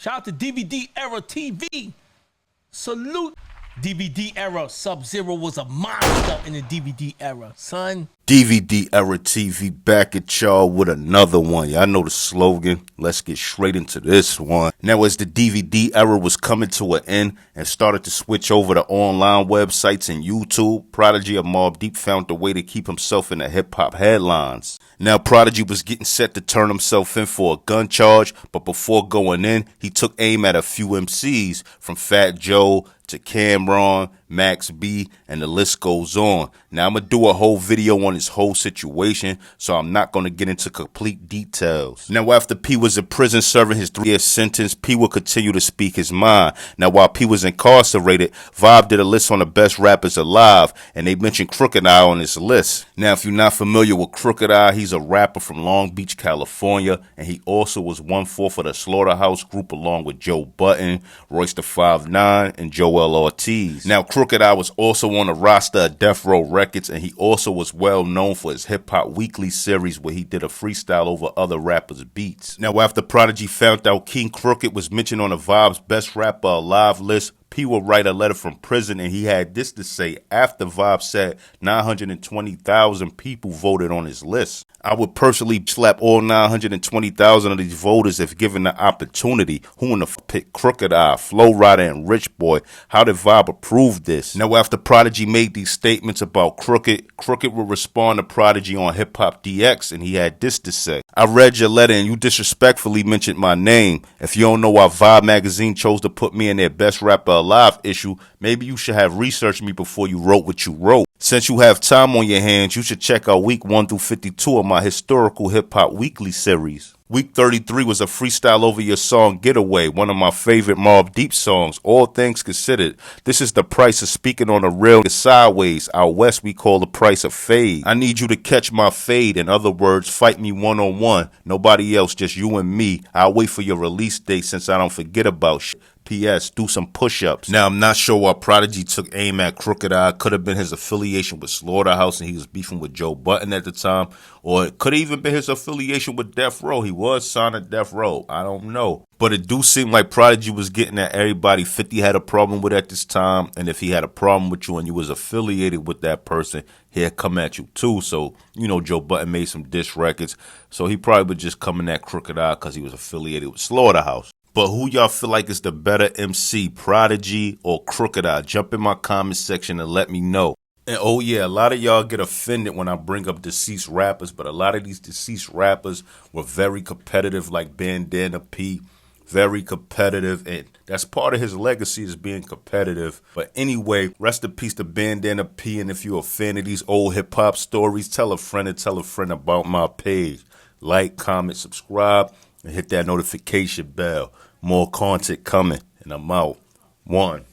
Shout out to DVD Era TV. Salute. DVD Era. Sub-Zero was a monster in the DVD era, son. DVD Era TV back at y'all with another one. Y'all know the slogan. Let's get straight into this one. Now, as the DVD era was coming to an end and started to switch over to online websites and YouTube, Prodigy of Mobb Deep found a way to keep himself in the hip-hop headlines. Now, Prodigy was getting set to turn himself in for a gun charge, but before going in, he took aim at a few MCs, from Fat Joe to Camron, Max B, and the list goes on. Now, I'm going to do a whole video on this whole situation, so I'm not going to get into complete details. Now, after P was in prison serving his 3-year sentence, P would continue to speak his mind. Now, while P was incarcerated, Vibe did a list on the best rappers alive, and they mentioned Crooked I on this list. Now, if you're not familiar with Crooked I, he's a rapper from Long Beach, California, and he also was 1/4 of the Slaughterhouse Group along with Joe Budden, Royce the 5'9", and Joel Ortiz. Now, Crooked I was also on the roster of Death Row Records, and he also was well known for his Hip Hop Weekly series where he did a freestyle over other rappers' beats. Now, after Prodigy found out King Crooked was mentioned on the Vibe's Best Rapper Alive list, P would write a letter from prison, and he had this to say after Vibe said 920,000 people voted on his list. I would personally slap all 920,000 of these voters if given the opportunity. Who in the pick Crooked I, Flow Rider, and Rich Boy? How did Vibe approve this? Now, after Prodigy made these statements about Crooked, Crooked would respond to Prodigy on Hip Hop DX, and he had this to say. I read your letter and you disrespectfully mentioned my name. If you don't know why Vibe magazine chose to put me in their Best Rapper Alive issue, maybe you should have researched me before you wrote what you wrote. Since you have time on your hands, you should check out week 1 through 52 of my historical hip hop weekly series. Week 33 was a freestyle over your song Getaway, one of my favorite Mobb Deep songs, all things considered. This is the price of speaking on the real sideways. Out west we call the price of fade. I need you to catch my fade. In other words, fight me one-on-one. Nobody else, just you and me. I'll wait for your release date since I don't forget about shit. P.S. Do some push-ups. Now, I'm not sure why Prodigy took aim at Crooked I. Could have been his affiliation with Slaughterhouse and he was beefing with Joe Budden at the time. Or it could have even been his affiliation with Death Row. He was signed to Death Row. I don't know. But it do seem like Prodigy was getting at everybody 50 had a problem with at this time. And if he had a problem with you and you was affiliated with that person, he'd come at you too. So, you know, Joe Budden made some diss records. So he probably was just coming at Crooked I because he was affiliated with Slaughterhouse. But who y'all feel like is the better MC, Prodigy or Crooked I? Jump in my comment section and let me know. And oh yeah, a lot of y'all get offended when I bring up deceased rappers, but a lot of these deceased rappers were very competitive, like Bandana P, very competitive, and that's part of his legacy is being competitive. But anyway, rest in peace to Bandana P, and if you're a fan of these old hip-hop stories, tell a friend and tell a friend about my page. Like, comment, subscribe, and hit that notification bell. More content coming, and I'm out. 1.